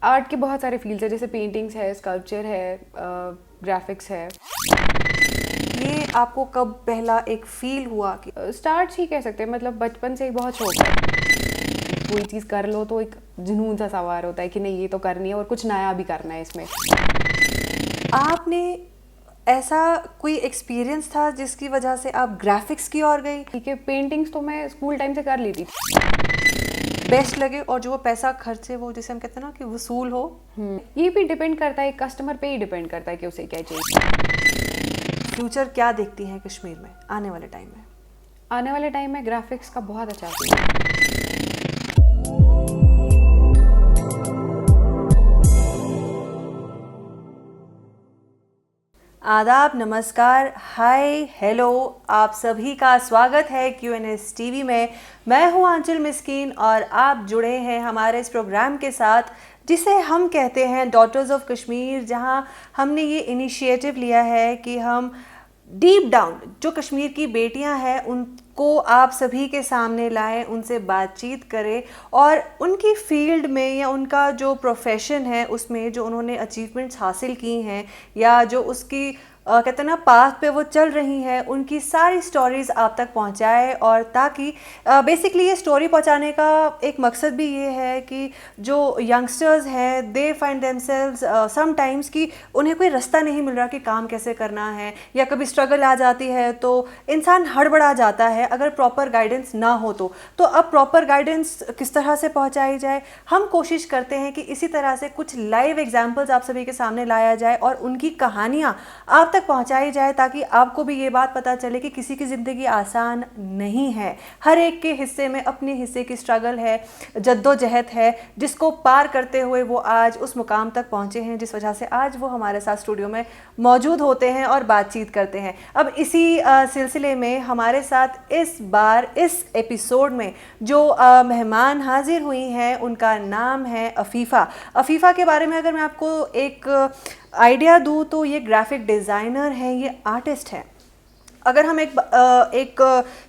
Art के बहुत सारे फील्ड्स है, जैसे पेंटिंग्स है, स्कल्पचर है, ग्राफिक्स है। ये आपको कब पहला एक फील हुआ कि स्टार्ट ही कह सकते हैं, मतलब बचपन से ही बहुत शौक है। कोई चीज़ कर लो तो एक जुनून सा सवार होता है कि नहीं ये तो करनी है और कुछ नया भी करना है इसमें। आपने ऐसा कोई एक्सपीरियंस था जिसकी वजह से आप ग्राफिक्स की ओर गई? ठीक है, पेंटिंग्स तो मैं स्कूल टाइम से कर लेती थी। बेस्ट लगे और जो वो पैसा खर्चे, वो जिसे हम कहते हैं ना कि वसूल हो। ये भी डिपेंड करता है, कस्टमर पे ही डिपेंड करता है कि उसे क्या चाहिए। फ्यूचर क्या देखती हैं कश्मीर में आने वाले टाइम में? आने वाले टाइम में ग्राफिक्स का बहुत अच्छा फील्ड है। आदाब, नमस्कार, हाय, हेलो, आप सभी का स्वागत है QNS टीवी में। मैं हूं आंचल मिस्कीन और आप जुड़े हैं हमारे इस प्रोग्राम के साथ जिसे हम कहते हैं डॉटर्स ऑफ कश्मीर, जहां हमने ये इनिशिएटिव लिया है कि हम डीप डाउन जो कश्मीर की बेटियां हैं उनको आप सभी के सामने लाएं, उनसे बातचीत करें और उनकी फील्ड में या उनका जो प्रोफेशन है उसमें जो उन्होंने अचीवमेंट्स हासिल की हैं या जो उसकी कहते हैं ना पाथ पे वो चल रही हैं, उनकी सारी स्टोरीज़ आप तक पहुंचाए। और ताकि बेसिकली ये स्टोरी पहुंचाने का एक मकसद भी ये है कि जो यंगस्टर्स हैं दे फाइंड देमसेल्व्स समटाइम्स कि उन्हें कोई रास्ता नहीं मिल रहा कि काम कैसे करना है, या कभी स्ट्रगल आ जाती है तो इंसान हड़बड़ा जाता है अगर प्रॉपर गाइडेंस ना हो तो अब प्रॉपर गाइडेंस किस तरह से पहुंचाई जाए, हम कोशिश करते हैं कि इसी तरह से कुछ लाइव एग्जाम्पल्स आप सभी के सामने लाया जाए और उनकी कहानियाँ आप तक पहुंचाई जाए, ताकि आपको भी ये बात पता चले कि किसी की ज़िंदगी आसान नहीं है। हर एक के हिस्से में अपने हिस्से की स्ट्रगल है, जद्दोजहद है, जिसको पार करते हुए वो आज उस मुकाम तक पहुंचे हैं, जिस वजह से आज वो हमारे साथ स्टूडियो में मौजूद होते हैं और बातचीत करते हैं। अब इसी सिलसिले में हमारे साथ इस बार इस एपिसोड में जो मेहमान हाजिर हुई हैं उनका नाम है अफीफ़ा। अफीफ़ा के बारे में अगर मैं आपको एक आइडिया दूँ तो ये ग्राफिक डिज़ाइनर हैं, ये आर्टिस्ट हैं। अगर हम एक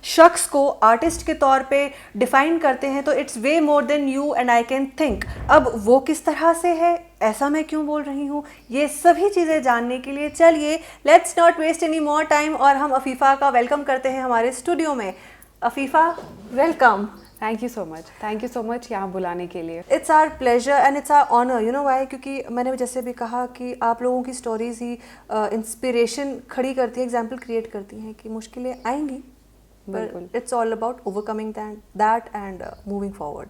शख्स को आर्टिस्ट के तौर पे डिफ़ाइन करते हैं तो it's way more than you and I can think. अब वो किस तरह से है, ऐसा मैं क्यों बोल रही हूँ, ये सभी चीज़ें जानने के लिए चलिए let's not waste any more time और हम अफीफ़ा का वेलकम करते हैं हमारे स्टूडियो में। Afifa, welcome. Thank you so much यहाँ बुलाने के लिए। It's our pleasure and it's our honour, you know why, क्योंकि मैंने जैसे भी कहा कि आप लोगों की स्टोरीज ही इंस्पिरेशन खड़ी करती है, एग्जाम्पल क्रिएट करती हैं कि मुश्किलें आएंगी पर it's all about overcoming that and moving forward,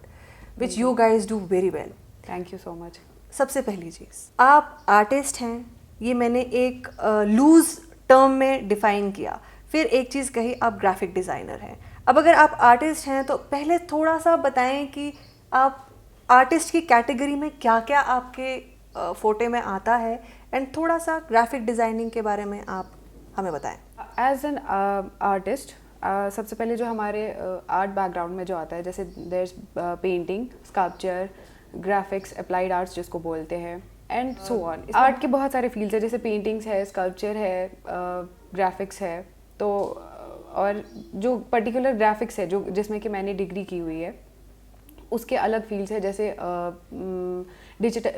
which you guys do very well. Thank you so much. सबसे पहली चीज़, आप आर्टिस्ट हैं, ये मैंने एक लूज टर्म में डिफाइन किया। फिर एक चीज़ कही आप ग्राफिक डिज़ाइनर हैं। अब अगर आप आर्टिस्ट हैं तो पहले थोड़ा सा बताएं कि आप आर्टिस्ट की कैटेगरी में क्या क्या आपके फोटे में आता है, एंड थोड़ा सा ग्राफिक डिज़ाइनिंग के बारे में आप हमें बताएं। एज एन आर्टिस्ट सबसे पहले जो हमारे आर्ट बैकग्राउंड में जो आता है, जैसे there is painting, sculpture, graphics, applied arts जिसको बोलते हैं, एंड सो ऑन। आर्ट के बहुत सारे फील्ड्स है, जैसे पेंटिंग्स है, स्कल्पचर है, ग्राफिक्स है। तो और जो पर्टिकुलर ग्राफिक्स है जो जिसमें कि मैंने डिग्री की हुई है उसके अलग फील्ड्स है, जैसे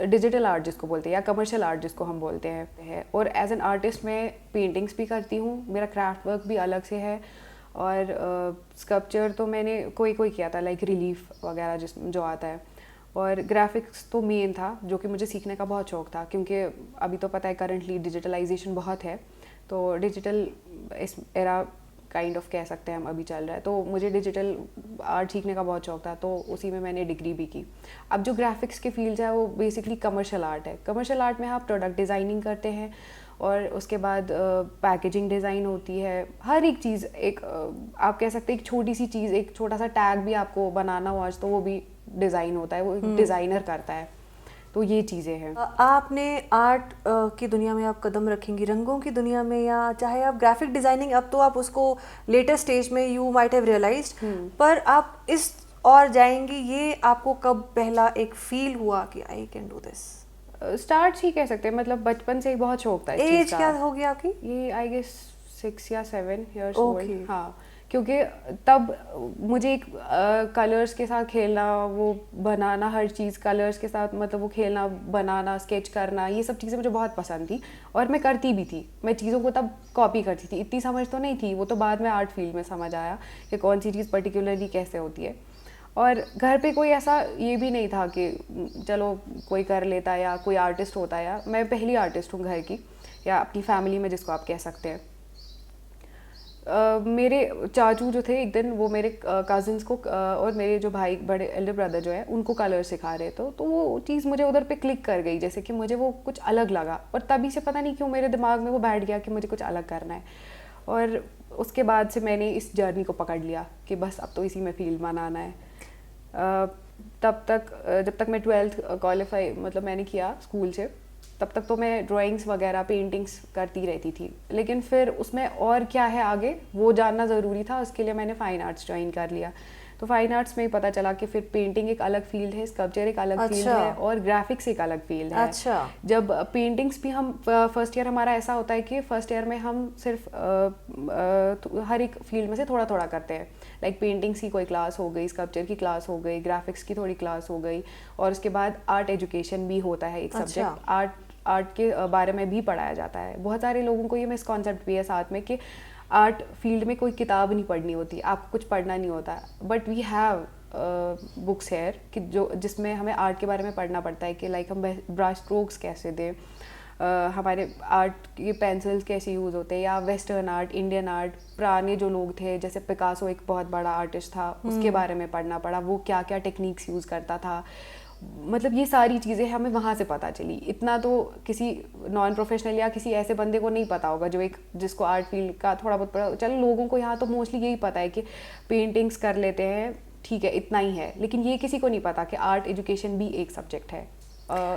डिजिटल आर्ट जिसको बोलते हैं या कमर्शियल आर्ट जिसको हम बोलते हैं। और एज एन आर्टिस्ट मैं पेंटिंग्स भी करती हूँ, मेरा क्राफ्ट वर्क भी अलग से है। और स्कल्पचर तो मैंने कोई किया था, लाइक रिलीफ वगैरह जो आता है। और ग्राफिक्स तो मेन था जो कि मुझे सीखने का बहुत शौक था, क्योंकि अभी तो पता है करंटली डिजिटलाइजेशन बहुत है, तो डिजिटल इस एरा काइंड ऑफ कह सकते हैं हम अभी चल रहा है। तो मुझे डिजिटल आर्ट सीखने का बहुत शौक था, तो उसी में मैंने डिग्री भी की। अब जो ग्राफिक्स के फील्ड्स है वो बेसिकली कमर्शियल आर्ट है। कमर्शियल आर्ट में आप प्रोडक्ट डिज़ाइनिंग करते हैं और उसके बाद पैकेजिंग डिज़ाइन होती है। हर एक चीज़ एक आप कह सकते हैं एक छोटी सी चीज़, एक छोटा सा टैग भी आपको बनाना हो आज तो वो भी डिज़ाइन होता है, वो एक डिज़ाइनर करता है। तो ये चीज़ें हैं। आपने आर्ट की दुनिया में आप कदम रखेंगी, रंगों की दुनिया में, या चाहे आप ग्राफिक डिज़ाइनिंग, अब तो आप उसको लेटेस्ट स्टेज में यू माइट हैव रियलाइज्ड, पर आप इस और जाएंगी, ये आपको कब पहला एक फील हुआ कि I can do this? Start ही कह सकते हैं, मतलब बचपन से ही बहुत शौक था इस चीज़ का। एज क्या होगी आपकी? ये आई गेस 6 या 7 ईयर्स Okay. ओल्ड। हाँ, क्योंकि तब मुझे एक कलर्स के साथ खेलना, वो बनाना, हर चीज़ कलर्स के साथ, मतलब वो खेलना, बनाना, स्केच करना, ये सब चीज़ें मुझे बहुत पसंद थी और मैं करती भी थी। मैं चीज़ों को तब कॉपी करती थी, इतनी समझ तो नहीं थी, वो तो बाद में आर्ट फील्ड में समझ आया कि कौन सी चीज़ पर्टिकुलरली कैसे होती है। और घर पे कोई ऐसा ये भी नहीं था कि चलो कोई कर लेता या कोई आर्टिस्ट होता, या मैं पहली आर्टिस्ट हूँ घर की या अपनी फैमिली में, जिसको आप कह सकते हैं। मेरे चाचू जो थे, एक दिन वो मेरे कज़न्स को और मेरे जो भाई, बड़े एल्डर ब्रदर जो है, उनको कलर सिखा रहे थे। तो वो चीज़ मुझे उधर पे क्लिक कर गई, जैसे कि मुझे वो कुछ अलग लगा और तभी से पता नहीं क्यों मेरे दिमाग में वो बैठ गया कि मुझे कुछ अलग करना है। और उसके बाद से मैंने इस जर्नी को पकड़ लिया कि बस अब तो इसी में फील्ड बनाना है। तब तक जब तक मैं 12th क्वालिफाई, मतलब मैंने किया स्कूल से, तब तक तो मैं ड्राइंग्स वगैरह, पेंटिंग्स करती रहती थी। लेकिन फिर उसमें और क्या है आगे, वो जानना ज़रूरी था। उसके लिए मैंने फ़ाइन आर्ट्स ज्वाइन कर लिया। तो फ़ाइन आर्ट्स में ही पता चला कि फिर पेंटिंग एक अलग फील्ड है, स्कल्पचर एक अलग फील्ड है और ग्राफिक्स एक अलग फील्ड है। जब पेंटिंग्स भी हम फर्स्ट ईयर हमारा ऐसा होता है कि फर्स्ट ईयर में हम सिर्फ हर एक फील्ड में से थोड़ा थोड़ा करते हैं। लाइक पेंटिंग्स की कोई क्लास हो गई, स्कल्पचर की क्लास हो गई, ग्राफिक्स की थोड़ी क्लास हो गई, और उसके बाद आर्ट एजुकेशन भी होता है एक सब्जेक्ट। आर्ट के बारे में भी पढ़ाया जाता है। बहुत सारे लोगों को ये मिसकॉन्सेप्ट भी है साथ में कि आर्ट फील्ड में कोई किताब नहीं पढ़नी होती, आपको कुछ पढ़ना नहीं होता। But we have books here कि जिसमें हमें आर्ट के बारे में पढ़ना पड़ता है कि लाइक हम ब्रश स्ट्रोक्स कैसे दें, हमारे आर्ट के पेंसिल्स कैसे यूज़ होते हैं, या वेस्टर्न आर्ट, इंडियन आर्ट, पुराने जो लोग थे जैसे पिकासो एक बहुत बड़ा आर्टिस्ट था, उसके बारे में पढ़ना पड़ा, वो क्या क्या टेक्निक्स यूज़ करता था। मतलब ये सारी चीज़ें हमें वहाँ से पता चली। इतना तो किसी नॉन प्रोफेशनल या किसी ऐसे बंदे को नहीं पता होगा जो जिसको आर्ट फील्ड का थोड़ा बहुत पता। चलो लोगों को यहाँ तो मोस्टली यही पता है कि पेंटिंग्स कर लेते हैं, ठीक है, इतना ही है। लेकिन ये किसी को नहीं पता कि आर्ट एजुकेशन भी एक सब्जेक्ट है,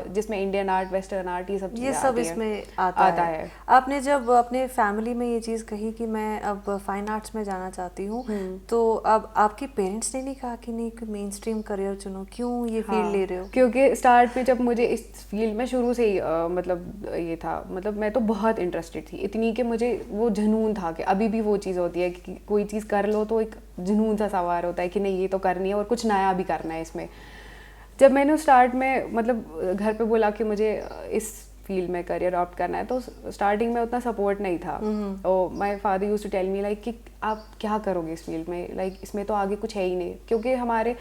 जिसमें इंडियन आर्ट, वेस्टर्न आर्ट, ये सब इसमें आता है। आपने जब अपने फैमिली में ये चीज़ कही कि मैं अब फाइन आर्ट्स में जाना चाहती हूँ, तो अब आपके पेरेंट्स ने नहीं कहा कि नहीं मेन स्ट्रीम करियर चुनो, क्यों ये फील्ड ले रहे हो? क्योंकि स्टार्ट पे जब मुझे इस फील्ड में शुरू से ही मतलब ये था, मतलब मैं तो बहुत इंटरेस्टेड थी, इतनी कि मुझे वो जुनून था कि अभी भी वो चीज़ होती है कि कोई चीज़ कर लो तो एक जुनून सा सवार होता है कि नहीं ये तो करनी है और कुछ नया भी करना है इसमें। जब मैंने स्टार्ट में मतलब घर पे बोला कि मुझे इस फील्ड में करियर ऑप्ट करना है, तो स्टार्टिंग में उतना सपोर्ट नहीं था। और my father used to tell me like कि आप क्या करोगे इस फील्ड में, लाइक इसमें तो आगे कुछ है ही नहीं। क्योंकि हमारे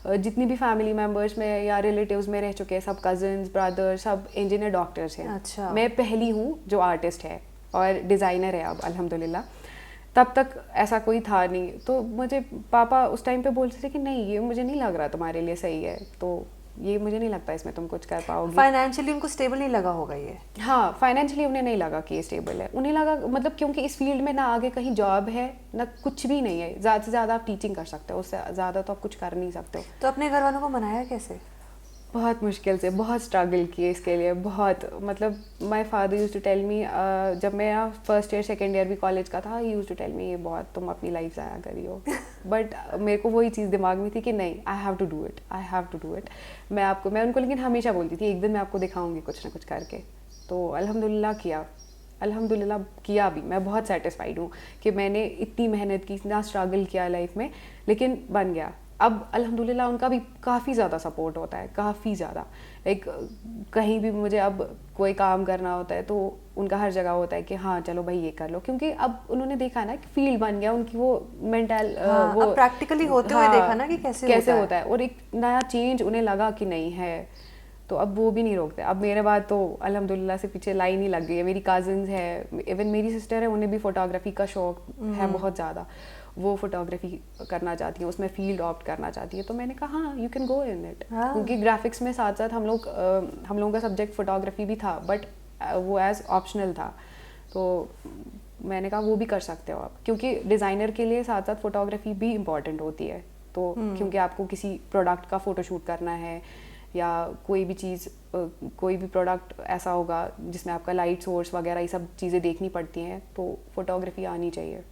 जितनी भी फैमिली मेम्बर्स में या रिलेटिव्स में रह चुके हैं, सब कजन्स, ब्रदर्स, सब इंजीनियर, डॉक्टर्स हैं। अच्छा। मैं पहली हूँ जो आर्टिस्ट है और डिज़ाइनर है अब अल्हम्दुलिल्लाह। तब तक ऐसा कोई था नहीं। तो मुझे पापा उस टाइम पे बोलते थे कि नहीं ये मुझे नहीं लग रहा तुम्हारे लिए सही है, तो ये मुझे नहीं लगता इसमें तुम कुछ कर पाओगी। फाइनेंशियली उनको स्टेबल नहीं लगा होगा ये? हाँ, फाइनेंशियली उन्हें नहीं लगा कि ये स्टेबल है। उन्हें लगा मतलब क्योंकि इस फील्ड में ना आगे कहीं जॉब है ना कुछ भी नहीं है। ज़्यादा से ज़्यादा आप टीचिंग कर सकते हो, उससे ज़्यादा तो आप कुछ कर नहीं सकते हो। तो अपने घर वालों को मनाया कैसे? बहुत मुश्किल से, बहुत स्ट्रगल किए इसके लिए, बहुत। मतलब my father used to tell me, जब मैं फर्स्ट ईयर सेकंड ईयर भी कॉलेज का था, he used to tell me ये बहुत तुम अपनी लाइफ ज़ाया करी हो। बट मेरे को वही चीज़ दिमाग में थी कि नहीं, I have to do it, I have to do it. मैं उनको लेकिन हमेशा बोलती थी एक दिन मैं आपको दिखाऊंगी कुछ ना कुछ करके। तो अल्हम्दुलिल्लाह किया भी। मैं बहुत सेटिस्फाइड हूँ कि मैंने इतनी मेहनत की, इतना स्ट्रगल किया लाइफ में, लेकिन बन गया। अब अल्हम्दुलिल्लाह उनका भी काफ़ी ज़्यादा सपोर्ट होता है, काफ़ी ज़्यादा। लाइक कहीं भी मुझे अब कोई काम करना होता है तो उनका हर जगह होता है कि हाँ चलो भाई ये कर लो, क्योंकि अब उन्होंने देखा ना कि फील्ड बन गया उनकी, वो मेंटल वो प्रैक्टिकली होते हुए देखा ना कि कैसे होता है और एक नया चेंज उन्हें लगा कि नहीं है, तो अब वो भी नहीं रोकते। अब मेरे बाद तो अल्हम्दुलिल्लाह से पीछे लाइन ही लग गई है। मेरी कज़न्स है, इवन मेरी सिस्टर है, उन्हें भी फोटोग्राफी का शौक है बहुत ज़्यादा। वो फोटोग्राफी करना चाहती हैं, उसमें फील्ड ऑप्ट करना चाहती है। तो मैंने कहा हाँ you can go in it, क्योंकि ग्राफिक्स में साथ साथ हम लोगों का सब्जेक्ट फोटोग्राफी भी था, बट वो एज ऑप्शनल था। तो मैंने कहा वो भी कर सकते हो आप, क्योंकि डिज़ाइनर के लिए साथ साथ फोटोग्राफी भी इम्पॉर्टेंट होती है। तो क्योंकि आपको किसी प्रोडक्ट का फ़ोटोशूट करना है या कोई भी चीज़, कोई भी प्रोडक्ट ऐसा होगा जिसमें आपका लाइट सोर्स वगैरह ये सब चीज़ें देखनी पड़ती हैं, तो फोटोग्राफी आनी चाहिए।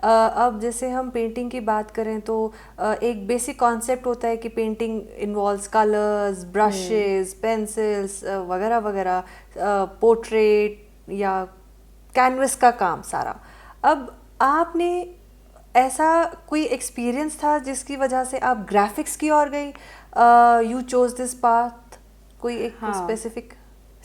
अब जैसे हम पेंटिंग की बात करें तो एक बेसिक कॉन्सेप्ट होता है कि painting involves colours, brushes, pencils वगैरह वगैरह, पोर्ट्रेट या कैनवस का काम सारा। अब आपने ऐसा कोई एक्सपीरियंस था जिसकी वजह से आप ग्राफिक्स की ओर गई, यू चोज दिस पाथ, कोई एक हाँ स्पेसिफिक?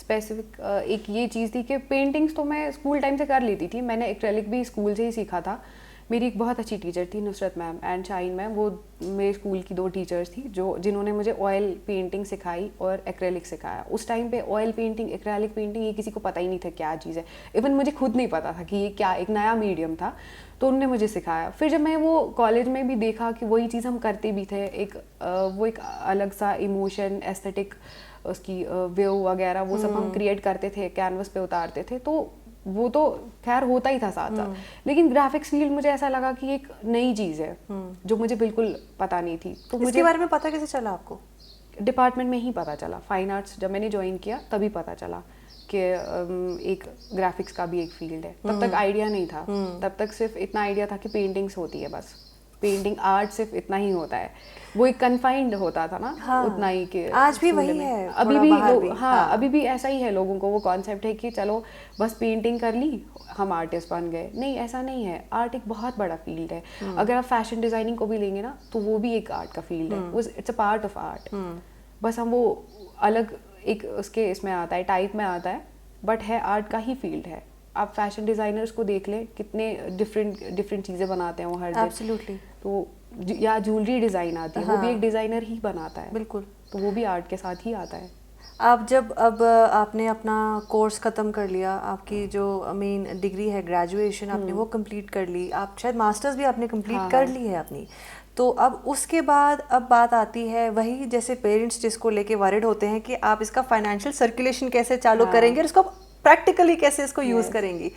स्पेसिफिक एक ये चीज़ थी कि पेंटिंग्स तो मैं स्कूल टाइम से कर लेती थी, मैंने एक्रेलिक भी स्कूल से ही सीखा था। मेरी एक बहुत अच्छी टीचर थी Nusrat ma'am and Shaheen ma'am, वो मेरे स्कूल की 2 टीचर्स थी जिन्होंने मुझे ऑयल पेंटिंग सिखाई और एक्रेलिक सिखाया। उस टाइम पे ऑयल पेंटिंग, एक्रेलिक पेंटिंग ये किसी को पता ही नहीं था क्या चीज़ है, इवन मुझे खुद नहीं पता था कि ये क्या, एक नया मीडियम था, तो उन्होंने मुझे सिखाया। फिर जब मैं वो कॉलेज में भी देखा कि वही चीज़ हम करते भी थे, वो एक अलग सा इमोशन, एस्थेटिक उसकी व्यू वगैरह वो सब हम क्रिएट करते थे, कैनवस पे उतारते थे, तो वो तो खैर होता ही था साथ साथ। लेकिन ग्राफिक्स फील्ड मुझे ऐसा लगा कि एक नई चीज़ है जो मुझे बिल्कुल पता नहीं थी। तो इसके मुझे बारे में पता कैसे चला आपको? डिपार्टमेंट में ही पता चला, फाइन आर्ट्स जब मैंने ज्वाइन किया तभी पता चला कि एक ग्राफिक्स का भी एक फील्ड है। तब तक आइडिया नहीं था, तब तक सिर्फ इतना आइडिया था कि पेंटिंग्स होती है, बस पेंटिंग आर्ट सिर्फ इतना ही होता है, वो एक कन्फाइंड होता था ना। हाँ, उतना ही कि आज भी स्कूल वही में है, अभी थोड़ा भी बाहर लोग भी, हाँ अभी भी ऐसा ही है, लोगों को वो कॉन्सेप्ट है कि चलो बस पेंटिंग कर ली हम आर्टिस्ट बन गए। नहीं, ऐसा नहीं है, आर्ट एक बहुत बड़ा फील्ड है। अगर आप फैशन डिजाइनिंग को भी लेंगे ना तो वो भी एक आर्ट का फील्ड है, it's a part of art. बस हम वो अलग एक उसके इसमें आता है, टाइप में आता है, बट है आर्ट का ही फील्ड है। आप फैशन डिजाइनर्स को देख लें, कितने डिफरेंट चीज़ें बनाते हैं वो हर दिन। एब्सोल्युटली। तो या ज्वेलरी डिज़ाइन आती है, वो भी एक डिज़ाइनर ही बनाता है, बिल्कुल। तो वो भी आर्ट के साथ ही आता है। आप जब अब आपने अपना कोर्स ख़त्म कर लिया, आपकी जो मेन डिग्री है ग्रेजुएशन आपने वो कंप्लीट कर ली, आप शायद मास्टर्स भी आपने कंप्लीट कर ली है अपनी, तो अब उसके बाद अब बात आती है वही, जैसे पेरेंट्स जिसको लेके वरिड होते हैं कि आप इसका फाइनेंशियल सर्कुलेशन कैसे चालू करेंगे और इसको प्रैक्टिकली कैसे इसको यूज़ करेंगी,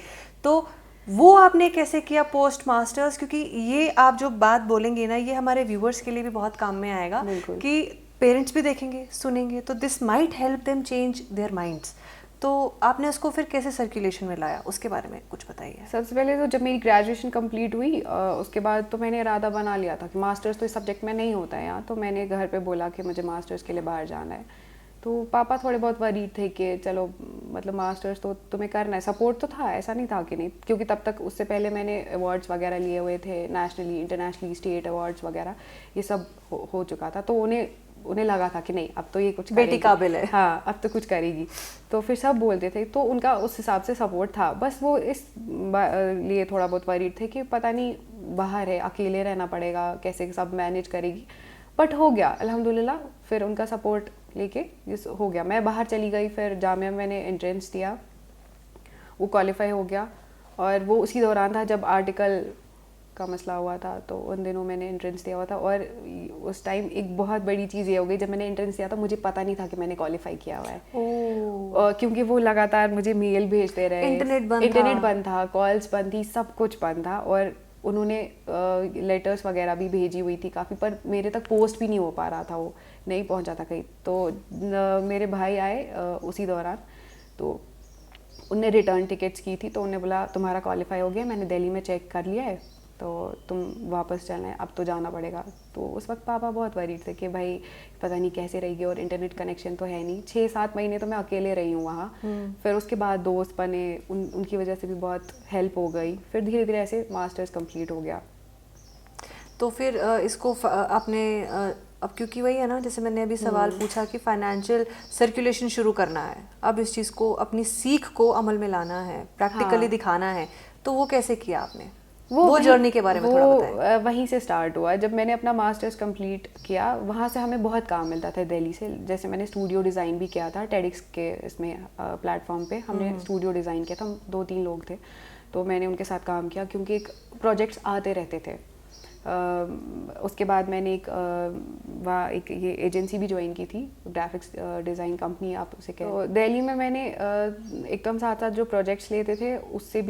तो वो आपने कैसे किया पोस्ट मास्टर्स? क्योंकि ये आप जो बात बोलेंगे ना, ये हमारे व्यूअर्स के लिए भी बहुत काम में आएगा कि पेरेंट्स भी देखेंगे, सुनेंगे, तो this might help them change their minds. तो आपने उसको फिर कैसे सर्कुलेशन में लाया, उसके बारे में कुछ बताइए। सबसे पहले तो जब मेरी ग्रेजुएशन कंप्लीट हुई उसके बाद तो मैंने इरादा बना लिया था कि मास्टर्स तो इस सब्जेक्ट में नहीं होता है यहाँ, तो मैंने घर पे बोला कि मुझे मास्टर्स के लिए बाहर जाना है। तो पापा थोड़े बहुत वरीड थे कि चलो मतलब मास्टर्स तो तुम्हें करना है। सपोर्ट तो था, ऐसा नहीं था कि नहीं, क्योंकि तब तक उससे पहले मैंने अवार्ड्स वगैरह लिए हुए थे, नेशनली इंटरनेशनली स्टेट अवार्ड्स वगैरह ये सब हो चुका था। तो उन्हें लगा था कि नहीं अब तो ये कुछ बेटी काबिल है, हाँ अब तो कुछ करेगी। तो फिर सब बोलते थे, तो उनका उस हिसाब से सपोर्ट था। बस वो इस लिए थोड़ा बहुत वरीड थे कि पता नहीं बाहर है, अकेले रहना पड़ेगा, कैसे सब मैनेज करेगी। बट हो गया अल्हम्दुलिल्लाह, फिर उनका सपोर्ट लेके हो गया। मैं बाहर चली गई, फिर जामिया मैंने एंट्रेंस दिया, वो क्वालिफाई हो गया। और वो उसी दौरान था जब आर्टिकल का मसला हुआ था, तो उन दिनों मैंने एंट्रेंस दिया हुआ था। और उस टाइम एक बहुत बड़ी चीज़ ये हो गई, जब मैंने एंट्रेंस दिया था मुझे पता नहीं था कि मैंने क्वालिफाई किया हुआ है। क्योंकि वो लगातार मुझे मेल भेजते रहे, इंटरनेट बंद था, कॉल्स बंद थी, सब कुछ बंद था। और उन्होंने लेटर्स वगैरह भी भेजी हुई थी काफ़ी, पर मेरे तक पोस्ट भी नहीं हो पा रहा था, वो नहीं पहुंचा था कहीं। तो मेरे भाई आए उसी दौरान, तो उनने रिटर्न टिकट्स की थी, तो उन्होंने बोला तुम्हारा क्वालिफाई हो गया, मैंने दिल्ली में चेक कर लिया है, तो तुम वापस चलना है, अब तो जाना पड़ेगा। तो उस वक्त पापा बहुत वरीड थे कि भाई पता नहीं कैसे रहेगी, और इंटरनेट कनेक्शन तो है नहीं। 6-7 महीने तो मैं अकेले रही हूँ वहाँ। फिर उसके बाद दोस्त बने, उनकी वजह से भी बहुत हेल्प हो गई। फिर धीरे धीरे ऐसे मास्टर्स कंप्लीट हो गया। तो फिर इसको आपने अब, क्योंकि वही है ना, जैसे मैंने अभी सवाल पूछा कि फाइनेंशियल सर्कुलेशन शुरू करना है, अब इस चीज़ को, अपनी सीख को अमल में लाना है, प्रैक्टिकली दिखाना है, तो वो कैसे किया आपने? वो जर्नी के बारे में थोड़ा बताएं। वहीं से स्टार्ट हुआ जब मैंने अपना मास्टर्स कंप्लीट किया। वहाँ से हमें बहुत काम मिलता था दिल्ली से। जैसे मैंने स्टूडियो डिज़ाइन भी किया था टेडिक्स के इसमें प्लेटफॉर्म पे, हमने स्टूडियो डिज़ाइन किया था, हम 2-3 लोग थे, तो मैंने उनके साथ काम किया क्योंकि एक प्रोजेक्ट्स आते रहते थे। उसके बाद मैंने एक ये एजेंसी भी ज्वाइन की थी, ग्राफिक्स डिज़ाइन कंपनी आप उसे कहें। तो दिल्ली में मैंने एकदम साथ साथ जो प्रोजेक्ट्स लेते थे उससे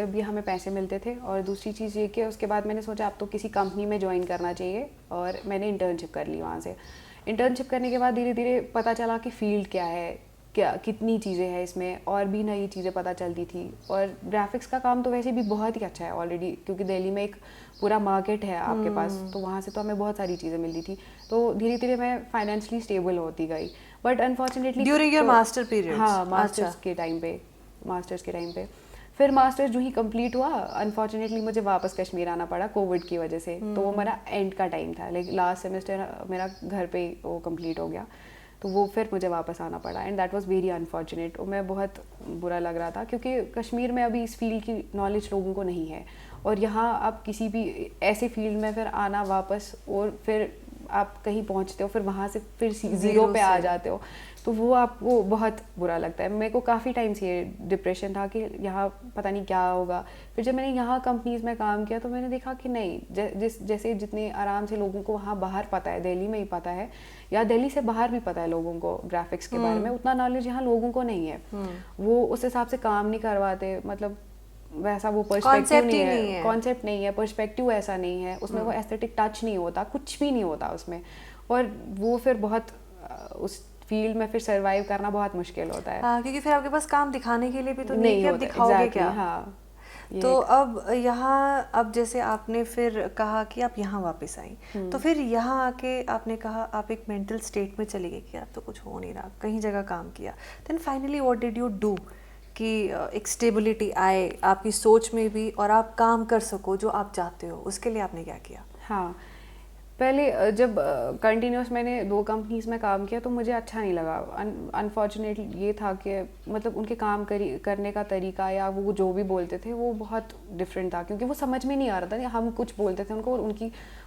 भी हमें पैसे मिलते थे। और दूसरी चीज़ ये कि उसके बाद मैंने सोचा अब तो किसी कंपनी में ज्वाइन करना चाहिए, और मैंने इंटर्नशिप कर ली वहाँ से। इंटर्नशिप करने के बाद धीरे धीरे पता चला कि फ़ील्ड क्या है, कितनी चीज़ें हैं इसमें, और भी नई चीज़ें पता चलती थी। और ग्राफिक्स का काम तो वैसे भी बहुत ही अच्छा है ऑलरेडी, क्योंकि दिल्ली में एक पूरा मार्केट है आपके पास, तो वहाँ से तो हमें बहुत सारी चीज़ें मिलती थी। तो धीरे धीरे मैं फाइनेंशियली स्टेबल होती गई। But unfortunately during your master period, हाँ मास्टर्स के टाइम पे फिर मास्टर्स जो ही कंप्लीट हुआ, अनफॉर्चुनेटली मुझे वापस कश्मीर आना पड़ा कोविड की वजह से। तो वो मेरा एंड का टाइम था, लाइक लास्ट सेमेस्टर मेरा घर पे ही वो कंप्लीट हो गया, तो वो फिर मुझे वापस आना पड़ा and that was very unfortunate. और मैं बहुत बुरा लग रहा था क्योंकि कश्मीर में अभी इस फील्ड की नॉलेज लोगों को नहीं है, और यहाँ आप किसी भी ऐसे फील्ड में फिर आना वापस, और फिर आप कहीं पहुँचते हो फिर वहाँ से फिर ज़ीरो पे आ जाते हो, तो वो आपको बहुत बुरा लगता है। मेरे को काफ़ी टाइम से ये डिप्रेशन था कि यहाँ पता नहीं क्या होगा। फिर जब मैंने यहाँ कंपनीज़ में काम किया तो मैंने देखा कि नहीं, जैसे जितने आराम से लोगों को वहाँ बाहर पता है, दिल्ली में ही पता है या दिल्ली से बाहर भी पता है लोगों को ग्राफिक्स के बारे में, उतना नॉलेज यहाँ लोगों को नहीं है। वो उस हिसाब से काम नहीं करवाते, मतलब वैसा वो पर्सपेक्टिव नहीं है, कॉन्सेप्ट नहीं है, पर्सपेक्टिव ऐसा नहीं है उसमें, वो एस्थेटिक टच नहीं होता, कुछ भी नहीं होता उसमें। और वो फिर बहुत उस फील्ड में फिर सरवाइव करना बहुत मुश्किल होता है। हाँ, क्योंकि फिर आपके पास काम दिखाने के लिए भी तो नहीं कि अब दिखाओगे exactly, क्या। हाँ, तो अब यहाँ, अब जैसे आपने फिर कहा कि आप यहाँ वापस आई, तो फिर यहाँ आके आपने कहा आप एक मेंटल स्टेट में चली गई कि अब तो कुछ हो नहीं रहा, कहीं जगह काम किया, then finally what did you do कि एक स्टेबिलिटी आए आपकी सोच में भी और आप काम कर सको जो आप चाहते हो, उसके लिए आपने क्या किया? हाँ, पहले जब कंटिन्यूस मैंने 2 कंपनीज़ में काम किया तो मुझे अच्छा नहीं लगा। अनफॉर्चुनेटली ये था कि मतलब उनके काम करने का तरीका या वो जो भी बोलते थे वो बहुत डिफरेंट था, क्योंकि वो समझ में नहीं आ रहा था। हम कुछ बोलते थे उनको और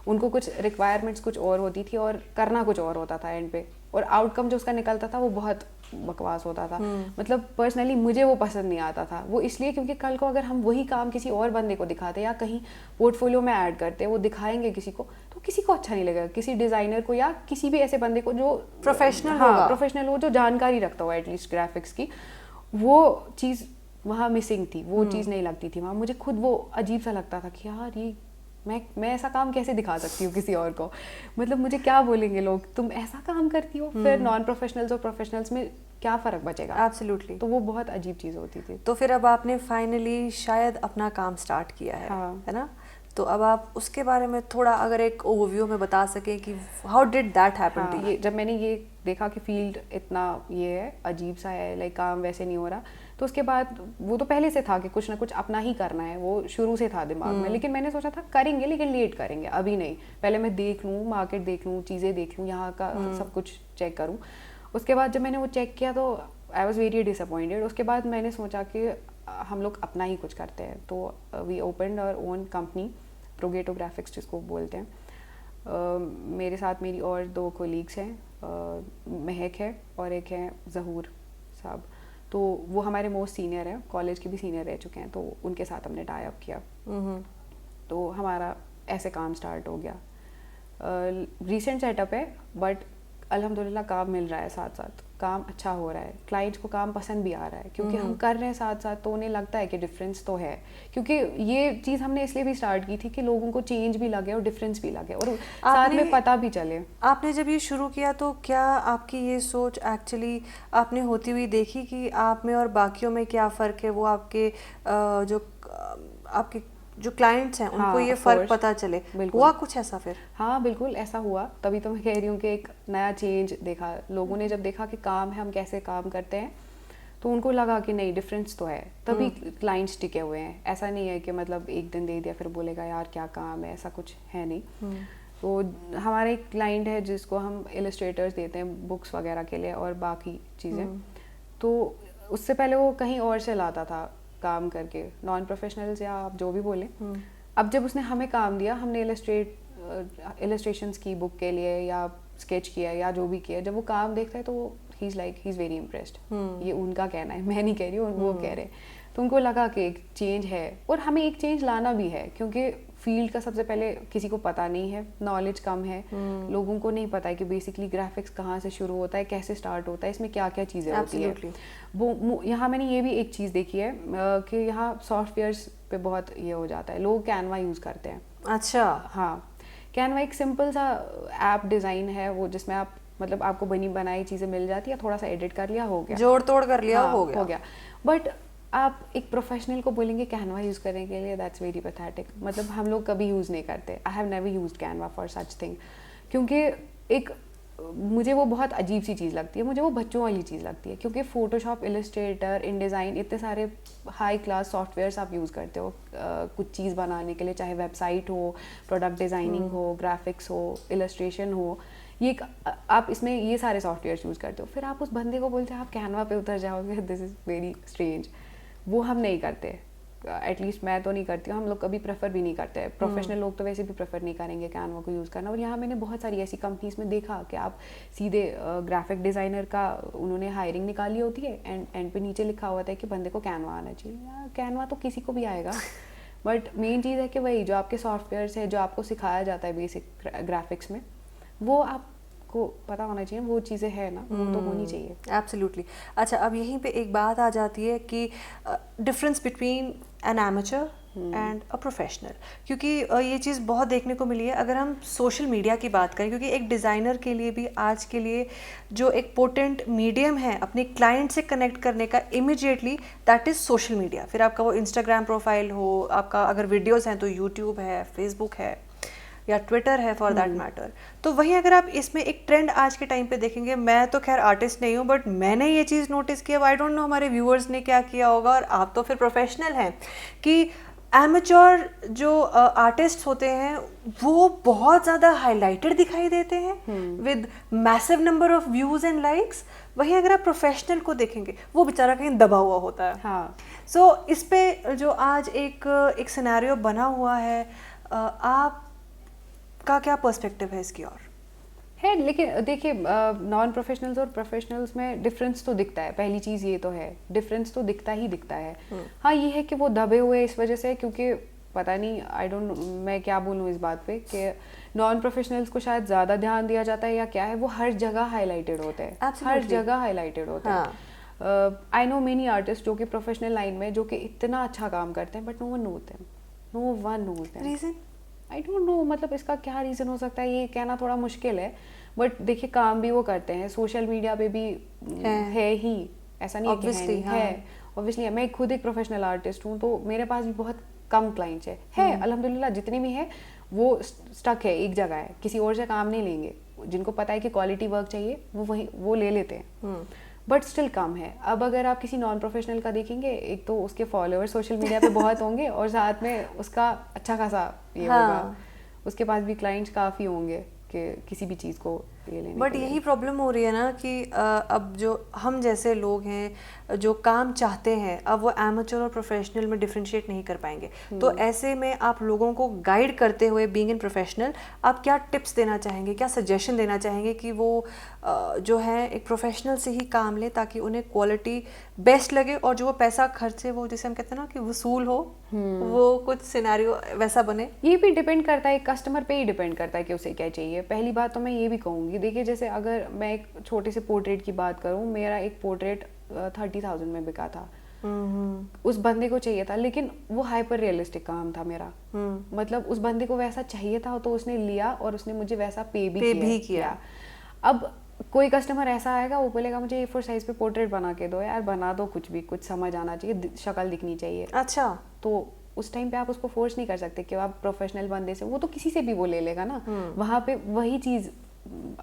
उनको कुछ रिक्वायरमेंट्स कुछ और होती थी और करना कुछ और होता था एंड पे, और आउटकम जो उसका निकलता था वो बहुत बकवास होता था। मतलब पर्सनली मुझे वो पसंद नहीं आता था। वो इसलिए क्योंकि कल को अगर हम वही काम किसी और बंदे को दिखाते या कहीं पोर्टफोलियो में ऐड करते, वो दिखाएंगे किसी को, तो किसी को अच्छा नहीं लगेगा, किसी डिज़ाइनर को या किसी भी ऐसे बंदे को जो प्रोफेशनल हो, जो जानकारी रखता हो एटलीस्ट ग्राफिक्स की। वो चीज़ वहाँ मिसिंग थी, वो चीज़ नहीं लगती थी वहाँ। मुझे खुद वो अजीब सा लगता था कि यार ये मैं ऐसा काम कैसे दिखा सकती हूँ किसी और को, मतलब मुझे क्या बोलेंगे लोग, तुम ऐसा काम करती हो, फिर नॉन प्रोफेशनल्स और प्रोफेशनल्स में क्या फ़र्क बचेगा। एब्सोल्युटली। तो वो बहुत अजीब चीज़ होती थी। तो फिर अब आपने फाइनली शायद अपना काम स्टार्ट किया है, हाँ। है ना? तो अब आप उसके बारे में थोड़ा अगर एक ओवरव्यू में बता सकें कि how did that happen to you? जब मैंने ये देखा कि फील्ड इतना ये है, अजीब सा है, लाइक काम वैसे नहीं हो रहा, तो उसके बाद वो तो पहले से था कि कुछ ना कुछ अपना ही करना है, वो शुरू से था दिमाग में। लेकिन मैंने सोचा था करेंगे लेकिन लेट करेंगे, अभी नहीं, पहले मैं देख लूँ, मार्केट देख लूँ, चीज़ें देख लूँ, यहाँ का सब कुछ चेक करूँ। उसके बाद जब मैंने वो चेक किया तो आई वॉज वेरी डिसअपॉइंटेड। उसके बाद मैंने सोचा कि हम लोग अपना ही कुछ करते हैं, तो we opened our own company, Progetto graphics जिसको बोलते हैं। मेरे साथ मेरी और 2 कोलीग्स हैं, महक है और एक है ज़हूर साहब। तो वो हमारे मोस्ट सीनियर हैं, कॉलेज के भी सीनियर रह चुके हैं, तो उनके साथ हमने टाई अप किया। तो हमारा ऐसे काम स्टार्ट हो गया। रीसेंट सेटअप है बट अल्हम्दुलिल्लाह काम मिल रहा है, साथ साथ काम अच्छा हो रहा है, क्लाइंट्स को काम पसंद भी आ रहा है, क्योंकि हम कर रहे हैं साथ साथ, तो उन्हें लगता है कि डिफरेंस तो है। क्योंकि ये चीज़ हमने इसलिए भी स्टार्ट की थी कि लोगों को चेंज भी लगे और डिफरेंस भी लगे और साथ में पता भी चले। आपने जब ये शुरू किया तो क्या आपकी ये सोच एक्चुअली आपने होती हुई देखी कि आप में और बाकियों में क्या फ़र्क है, वो आपके आपके जो क्लाइंट्स हैं उनको ये फ़र्क पता चले, हुआ कुछ ऐसा फिर? हाँ बिल्कुल ऐसा हुआ, तभी तो मैं कह रही हूँ कि एक नया चेंज देखा लोगों ने। जब देखा कि काम है, हम कैसे काम करते हैं, तो उनको लगा कि नहीं डिफरेंस तो है, तभी क्लाइंट्स टिके हुए हैं। ऐसा नहीं है कि मतलब एक दिन दे दिया फिर बोलेगा यार क्या काम है, ऐसा कुछ है नहीं। तो हमारे एक क्लाइंट है जिसको हम इलस्ट्रेटर्स देते हैं बुक्स वगैरह के लिए और बाकी चीज़ें, तो उससे पहले वो कहीं और से लाता था काम करके, नॉन प्रोफेशनल्स या आप जो भी बोले। अब जब उसने हमें काम दिया, हमने इलस्ट्रेशंस की बुक के लिए या स्केच किया या जो भी किया, जब वो काम देखता है तो ही इज़ वेरी इम्प्रेस्ड। ये उनका कहना है, मैं नहीं कह रही हूँ, वो कह रहे हैं। तो उनको लगा कि एक चेंज है और हमें एक चेंज लाना भी है, क्योंकि फील्ड का सबसे पहले किसी को पता नहीं है, नॉलेज कम है, लोगों को नहीं पता है कि बेसिकली ग्राफिक्स कहाँ से शुरू होता है, कैसे स्टार्ट होता है, इसमें क्या क्या चीज़ें होती है। वो यहाँ मैंने ये भी एक चीज़ देखी है कि यहाँ सॉफ्टवेयर्स पे बहुत ये हो जाता है, लोग कैनवा यूज़ करते हैं। अच्छा। हाँ, कैनवा एक सिंपल सा ऐप डिज़ाइन है, वो जिसमें आप मतलब आपको बनी बनाई चीज़ें मिल जाती है, थोड़ा सा एडिट कर लिया, हो गया, जोड़ तोड़ कर लिया, हाँ, हो गया। बट आप एक प्रोफेशनल को बोलेंगे कैनवा यूज़ करने के लिए, दैट्स वेरी पैथेटिक। मतलब हम लोग कभी यूज़ नहीं करते, I have never used Canva for such thing, क्योंकि एक मुझे वो बहुत अजीब सी चीज़ लगती है, मुझे वो बच्चों वाली चीज़ लगती है, क्योंकि फ़ोटोशॉप, इलस्ट्रेटर, इनडिज़ाइन, इतने सारे हाई क्लास सॉफ्टवेयर्स आप यूज़ करते हो कुछ चीज़ बनाने के लिए, चाहे वेबसाइट हो, प्रोडक्ट डिज़ाइनिंग हो, ग्राफिक्स हो, इलस्ट्रेशन हो, ये आप इसमें ये सारे सॉफ्टवेयर यूज़ करते हो, फिर आप उस बंदे को बोलते हैं आप कैनवा पे उतर जाओगे, दिस इज़ वेरी स्ट्रेंज। वो हम नहीं करते, एटलीस्ट मैं तो नहीं करती हूँ, हम लोग कभी प्रेफर भी नहीं करते हैं। प्रोफेशनल लोग तो वैसे भी प्रेफर नहीं करेंगे कैनवा को यूज़ करना। और यहाँ मैंने बहुत सारी ऐसी कंपनीज में देखा कि आप सीधे ग्राफिक डिज़ाइनर का उन्होंने हायरिंग निकाली होती है, एंड पे नीचे लिखा हुआ था कि बंदे को कैनवा आना चाहिए। यार कैनवा तो किसी को भी आएगा, बट मेन चीज़ है कि वही जो आपके सॉफ्टवेयर्स है, जो आपको सिखाया जाता है बेसिक ग्राफिक्स में, वो आपको पता होना चाहिए, वो चीज़ें हैं ना, वो तो होनी चाहिए। एब्सोल्युटली। अच्छा, अब यहीं पे एक बात आ जाती है कि difference between N amateur and a professional, क्योंकि ये चीज़ बहुत देखने को मिली है अगर हम सोशल मीडिया की बात करें, क्योंकि एक डिज़ाइनर के लिए भी आज के लिए जो एक पोटेंट मीडियम है अपने क्लाइंट से कनेक्ट करने का immediately, that is social media. फिर आपका वो इंस्टाग्राम प्रोफाइल हो, आपका अगर वीडियोज़ हैं तो यूट्यूब है, फेसबुक है या ट्विटर है फॉर दैट मैटर। तो वहीं अगर आप इसमें एक ट्रेंड आज के टाइम पे देखेंगे, मैं तो खैर आर्टिस्ट नहीं हूँ बट मैंने ये चीज़ नोटिस किया, आई डोंट नो हमारे व्यूअर्स ने क्या किया होगा, और आप तो फिर प्रोफेशनल हैं, कि एमेच्योर जो आर्टिस्ट होते हैं वो बहुत ज़्यादा हाईलाइटेड दिखाई देते हैं with massive number of views and likes. वहीं अगर आप प्रोफेशनल को देखेंगे वो बेचारा कहीं दबा हुआ होता है। हाँ, सो इस पे जो आज एक सिनेरियो बना हुआ है, आप का क्या पर्सपेक्टिव है इसकी? और है, लेकिन देखिए नॉन प्रोफेशनल्स और प्रोफेशनल्स में डिफरेंस तो दिखता है, पहली चीज़ ये तो है, डिफरेंस तो दिखता ही दिखता है। हाँ, ये है कि वो दबे हुए इस वजह से, क्योंकि पता नहीं, आई डोंट, मैं क्या बोलूँ इस बात पे कि नॉन प्रोफेशनल्स को शायद ज़्यादा ध्यान दिया जाता है या क्या है, वो हर जगह हाईलाइटेड होते हैं, हर जगह हाईलाइटेड होते हैं। आई नो मेनी आर्टिस्ट जो कि प्रोफेशनल लाइन में जो कि इतना अच्छा काम करते हैं, but no one knows them, no one knows them. Reason I don't know, मतलब इसका क्या रीज़न हो सकता है, ये कहना थोड़ा मुश्किल है, बट देखिए काम भी वो करते हैं, सोशल मीडिया पे भी है ही, ऐसा नहीं Obviously, है कि है, ऑब्वियसली है। मैं खुद एक प्रोफेशनल आर्टिस्ट हूँ, तो मेरे पास भी बहुत कम क्लाइंट्स है अल्हम्दुलिल्लाह, जितने भी है वो स्टक है एक जगह है, किसी और से काम नहीं लेंगे, जिनको पता है कि क्वालिटी वर्क चाहिए वो वही वो ले लेते हैं, बट स्टिल कम है। अब अगर आप किसी नॉन प्रोफेशनल का देखेंगे, एक तो उसके फॉलोअर्स सोशल मीडिया पे बहुत होंगे और साथ में उसका अच्छा खासा ये होगा, उसके पास भी क्लाइंट्स काफ़ी होंगे कि किसी भी चीज़ को ले लेने। बट यही प्रॉब्लम हो रही है ना कि अब जो हम जैसे लोग हैं जो काम चाहते हैं, अब वो एमेच्योर और प्रोफेशनल में डिफरेंशिएट नहीं कर पाएंगे। तो ऐसे में आप लोगों को गाइड करते हुए बीइंग इन प्रोफेशनल, आप क्या टिप्स देना चाहेंगे, क्या सजेशन देना चाहेंगे कि वो जो है एक प्रोफेशनल से ही काम लें ताकि उन्हें क्वालिटी बेस्ट लगे, और जो वो पैसा खर्चे वो जैसे हम कहते हैं ना कि वसूल हो, वो कुछ सिनेरियो वैसा बने? ये भी डिपेंड करता है, कस्टमर पे ही डिपेंड करता है कि उसे क्या चाहिए। पहली बात तो मैं ये भी कहूँगी, देखिए जैसे अगर मैं एक छोटे से पोर्ट्रेट की बात करूँ, मेरा एक पोर्ट्रेट 30,000 में बिका था, उस बंदे को चाहिए था, लेकिन वो हाइपर रियलिस्टिक काम था मेरा, मतलब उस बंदे को वैसा चाहिए था तो उसने लिया और उसने मुझे वैसा पे भी किया। अब कोई कस्टमर ऐसा आएगा, वो बोलेगा मुझे A4 साइज पे पोर्ट्रेट बना के दो, यार बना दो, कुछ भी, कुछ समझ आना चाहिए, शक्ल दिखनी चाहिए। अच्छा, तो उस टाइम पे आप उसको फोर्स नहीं कर सकते कि आप प्रोफेशनल बंदे से, वो तो किसी से भी वो ले लेगा ना, वहाँ पे वही चीज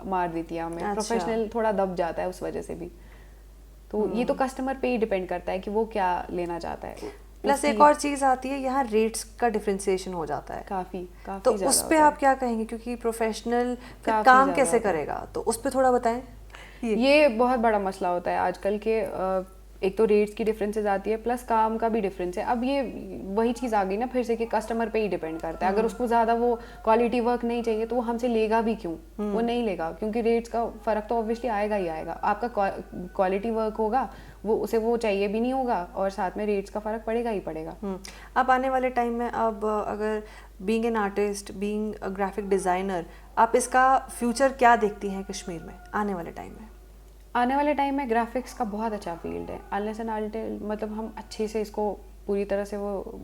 मार देती है हमें। प्रोफेशनल थोड़ा दब जाता है उस वजह से भी। तो ये तो कस्टमर पे ही डिपेंड करता है कि वो क्या लेना चाहता है। प्लस एक और चीज़ आती है, यहाँ रेट्स का डिफरेंशिएशन हो जाता है काफ़ी तो उस पे आप क्या कहेंगे, क्योंकि प्रोफेशनल काम कैसे करेगा, तो उस पे थोड़ा बताएं। ये बहुत बड़ा मसला होता है आजकल के, एक तो रेट्स की डिफरेंसेस आती है, प्लस काम का भी डिफरेंस है। अब ये वही चीज़ आ गई ना फिर से कि कस्टमर पे ही डिपेंड करता है। अगर उसको ज़्यादा वो क्वालिटी वर्क नहीं चाहिए तो वो हमसे लेगा भी क्यों, वो नहीं लेगा, क्योंकि रेट्स का फ़र्क तो ऑब्वियसली आएगा ही आएगा। आपका क्वालिटी वर्क होगा, वो उसे वो चाहिए भी नहीं होगा, और साथ में रेट्स का फ़र्क पड़ेगा ही पड़ेगा। अब आने वाले टाइम में, अब अगर being an artist, being a graphic designer, आप इसका फ्यूचर क्या देखती हैं कश्मीर में आने वाले टाइम में? आने वाले टाइम में ग्राफिक्स का बहुत अच्छा फील्ड है, अनलेस एंड अनटिल मतलब हम अच्छे से इसको पूरी तरह से वो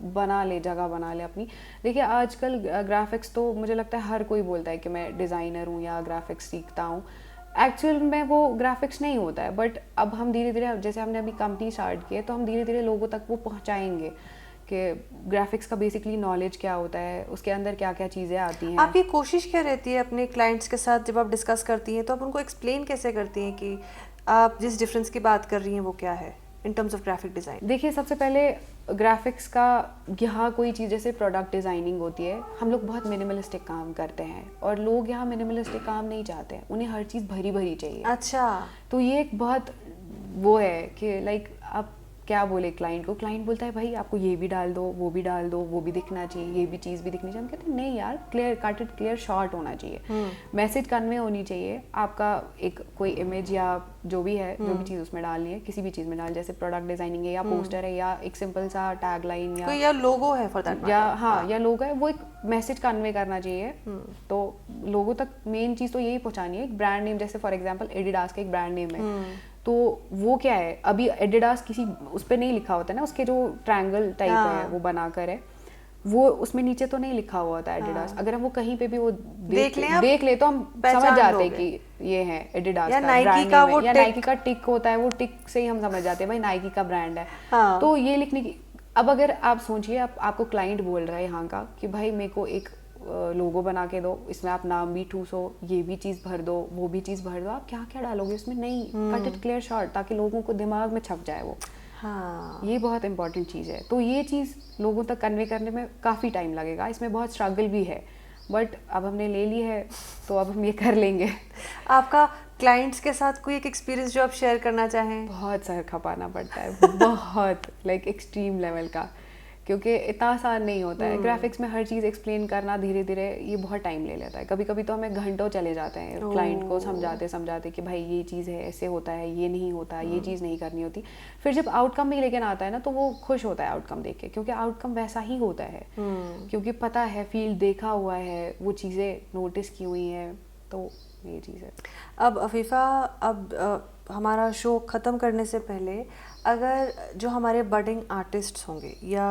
बना ले, जगह बना ले अपनी। देखिए आजकल ग्राफिक्स तो मुझे लगता है हर कोई बोलता है कि मैं डिज़ाइनर हूँ या ग्राफिक्स सीखता हूँ, एक्चुअल में वो ग्राफिक्स नहीं होता है। बट अब हम धीरे धीरे, जैसे हमने अभी कंपनी स्टार्ट की है, तो हम धीरे धीरे लोगों तक वो पहुँचाएंगे कि ग्राफिक्स का बेसिकली नॉलेज क्या होता है, उसके अंदर क्या क्या चीज़ें आती हैं। आपकी कोशिश क्या रहती है अपने क्लाइंट्स के साथ जब आप डिस्कस करती हैं, तो आप उनको एक्सप्लेन कैसे करती हैं कि आप जिस डिफरेंस की बात कर रही हैं वो क्या है in terms of graphic design? देखिए, सबसे पहले ग्राफिक्स का यहाँ कोई चीज़ जैसे प्रोडक्ट डिज़ाइनिंग होती है, हम लोग बहुत मिनिमलिस्टिक काम करते हैं और लोग यहाँ मिनिमलिस्टिक काम नहीं चाहते हैं, उन्हें हर चीज़ भरी भरी चाहिए। अच्छा। तो ये एक बहुत वो है कि लाइक आप क्या बोले क्लाइंट को, क्लाइंट बोलता है भाई आपको ये भी डाल दो, वो भी डाल दो, वो भी दिखना चाहिए, ये भी चीज़ भी दिखनी चाहिए। हम कहते हैं नहीं यार, clear cut it, clear short होना चाहिए, मैसेज कन्वे होनी चाहिए। आपका एक कोई इमेज या जो भी है, जो भी चीज़ उसमें डालनी है, किसी भी चीज़ में डाल, जैसे प्रोडक्ट डिजाइनिंग है या पोस्टर है या एक सिंपल सा टैग लाइन या लोगो है फॉर दैट, या हाँ या लोगो है, वो एक मैसेज कन्वे करना चाहिए। तो लोगों तक मेन चीज़ तो यही पहुंचानी है। एक ब्रांड नेम, जैसे फॉर एग्जांपल एडिडास का एक ब्रांड नेम है, तो वो क्या है, अभी एडिडास किसी उस पर नहीं लिखा होता है ना, उसके जो ट्रायंगल टाइप है वो बनाकर है, वो उसमें नीचे तो नहीं लिखा हुआ होता है एडिडास। अगर हम वो कहीं पे भी वो देख ले तो हम समझ जाते हैं कि ये है एडिडास का ब्रांड नेम है, या नाइकी का टिक होता है, वो टिक से ही हम समझ जाते हैं भाई नाइकी का ब्रांड है। तो ये लिखने की, अब अगर आप सोचिए, आपको क्लाइंट बोल रहा है यहाँ का कि भाई मेरे को एक लोगो बना के दो, इसमें आप नाम भी ठूसो, ये भी चीज़ भर दो, वो भी चीज़ भर दो, आप क्या क्या डालोगे उसमें? नहीं, कट इट क्लियर शॉर्ट, ताकि लोगों को दिमाग में छप जाए वो। हाँ, ये बहुत इंपॉर्टेंट चीज़ है। तो ये चीज़ लोगों तक कन्वे करने में काफ़ी टाइम लगेगा, इसमें बहुत स्ट्रगल भी है, बट अब हमने ले ली है तो अब हम ये कर लेंगे। आपका क्लाइंट्स के साथ कोई एक एक्सपीरियंस जो आप शेयर करना चाहें? बहुत सर खपाना पड़ता है, बहुत लाइक एक्सट्रीम लेवल का, क्योंकि इतना आसान नहीं होता है। ग्राफिक्स में हर चीज़ एक्सप्लेन करना धीरे धीरे ये बहुत टाइम ले लेता है। कभी कभी तो हमें घंटों चले जाते हैं क्लाइंट को समझाते कि भाई ये चीज़ है, ऐसे होता है, ये नहीं होता, ये चीज़ नहीं करनी होती। फिर जब आउटकम भी लेकिन आता है ना, तो वो खुश होता है आउटकम देख के, क्योंकि आउटकम वैसा ही होता है, क्योंकि पता है, फील्ड देखा हुआ है, वो चीज़ें नोटिस की हुई हैं, तो ये चीज़ है। अब अफीफ़ा, अब हमारा शो ख़त्म करने से पहले, अगर जो हमारे बडिंग आर्टिस्ट्स होंगे, या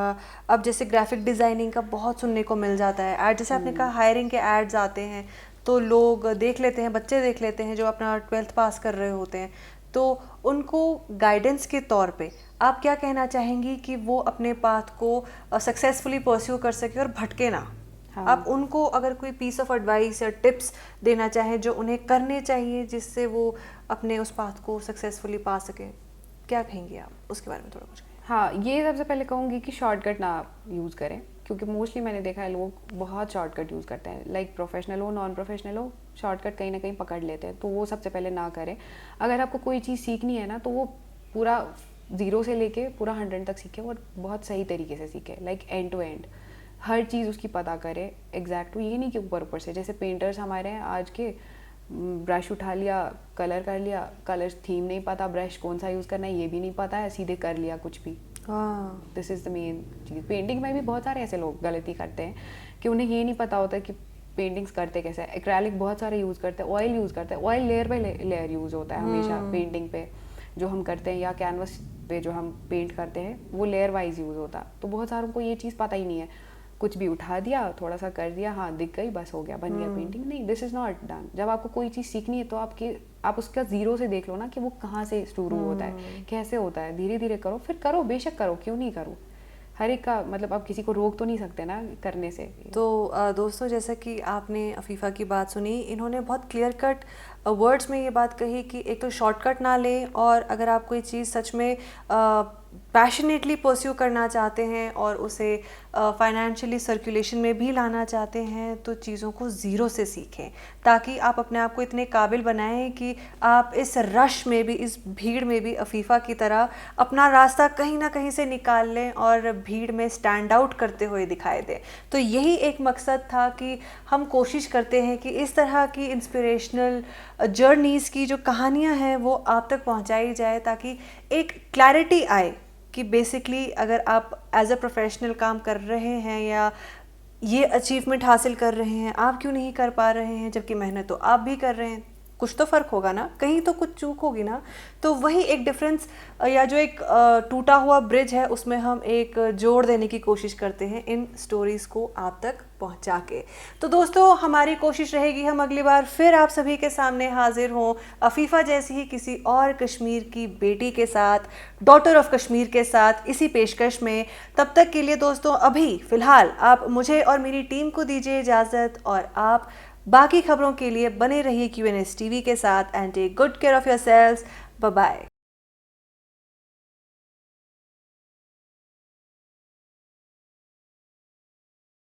अब जैसे ग्राफिक डिज़ाइनिंग का बहुत सुनने को मिल जाता है, ऐड जैसे आपने कहा हायरिंग के एड्स आते हैं, तो लोग देख लेते हैं, बच्चे देख लेते हैं जो अपना 12th पास कर रहे होते हैं, तो उनको गाइडेंस के तौर पे आप क्या कहना चाहेंगी कि वो अपने पाथ को सक्सेसफुली परस्यू कर सके और भटके ना? हाँ। आप उनको अगर कोई पीस ऑफ एडवाइस या टिप्स देना चाहें जो उन्हें करने चाहिए जिससे वो अपने उस पाथ को सक्सेसफुली पा सके, क्या कहेंगी आप उसके बारे में थोड़ा कुछ? हाँ, ये सबसे पहले कहूँगी कि शॉर्टकट ना यूज़ करें, क्योंकि मोस्टली मैंने देखा है लोग बहुत शॉर्टकट यूज़ करते हैं। लाइक प्रोफेशनल हो, नॉन प्रोफेशनल हो, शॉर्टकट कहीं ना कहीं पकड़ लेते हैं, तो वो सबसे पहले ना करें। अगर आपको कोई चीज़ सीखनी है ना, तो वो पूरा 0 से लेके पूरा 100 तक सीखे और बहुत सही तरीके से सीखे, लाइक एंड टू एंड हर चीज़ उसकी पता करे एग्जैक्ट। ये नहीं कि ऊपर ऊपर से, जैसे पेंटर्स हमारे हैं आज के, ब्रश उठा लिया, कलर कर लिया, कलर थीम नहीं पता, ब्रश कौन सा यूज़ करना है ये भी नहीं पता है, सीधे कर लिया कुछ भी। This is the main cheese. Painting में भी बहुत सारे ऐसे लोग गलती करते हैं कि उन्हें ये नहीं पता होता कि पेंटिंग्स करते कैसे हैं। एक्रेलिक बहुत सारे यूज़ करते हैं, ऑयल यूज़ करते हैं, oil layer by layer use होता है हमेशा पेंटिंग पे जो हम करते हैं, या कैनवस पे जो हम पेंट करते हैं वो लेयर वाइज यूज़ होता। तो बहुत सारों को ये चीज़ पता ही नहीं है, कुछ भी उठा दिया, थोड़ा सा कर दिया, हाँ दिख गई, बस हो गया, बन गया पेंटिंग। नहीं, दिस इज़ नॉट डन। जब आपको कोई चीज़ सीखनी है तो आप उसका 0 से देख लो ना कि वो कहाँ से शुरू होता है, कैसे होता है, धीरे धीरे करो, फिर करो, बेशक करो, क्यों नहीं करो। हर एक का मतलब आप किसी को रोक तो नहीं सकते ना करने से। तो दोस्तों, जैसा कि आपने अफीफ़ा की बात सुनी, इन्होंने बहुत क्लियर कट वर्ड्स में ये बात कही कि एक तो शॉर्टकट ना लें, और अगर आप कोई चीज़ सच में पैशनेटली परस्यू करना चाहते हैं और उसे फाइनेंशियली सर्कुलेशन में भी लाना चाहते हैं, तो चीज़ों को 0 से सीखें, ताकि आप अपने आप को इतने काबिल बनाएं कि आप इस रश में भी, इस भीड़ में भी अफीफ़ा की तरह अपना रास्ता कहीं ना कहीं से निकाल लें और भीड़ में स्टैंड आउट करते हुए दिखाई दें। तो यही एक मकसद था कि हम कोशिश करते हैं कि इस तरह की इंस्पिरेशनल जर्नीज़ की जो कहानियाँ हैं वो आप तक पहुँचाई जाए, ताकि एक क्लैरिटी आए कि बेसिकली अगर आप एज अ प्रोफेशनल काम कर रहे हैं या ये अचीवमेंट हासिल कर रहे हैं, आप क्यों नहीं कर पा रहे हैं, जबकि मेहनत तो आप भी कर रहे हैं। कुछ तो फ़र्क होगा ना, कहीं तो कुछ चूक होगी ना। तो वही एक डिफरेंस या जो एक टूटा हुआ ब्रिज है उसमें हम एक जोड़ देने की कोशिश करते हैं इन स्टोरीज़ को आप तक पहुंचा के। तो दोस्तों हमारी कोशिश रहेगी हम अगली बार फिर आप सभी के सामने हाजिर हों अफीफ़ा जैसी ही किसी और कश्मीर की बेटी के साथ, डॉटर ऑफ कश्मीर के साथ, इसी पेशकश में। तब तक के लिए दोस्तों अभी फ़िलहाल आप मुझे और मेरी टीम को दीजिए इजाज़त, और आप बाकी खबरों के लिए बने रहिए QNS TV के साथ। And take good care of yourselves. Bye bye.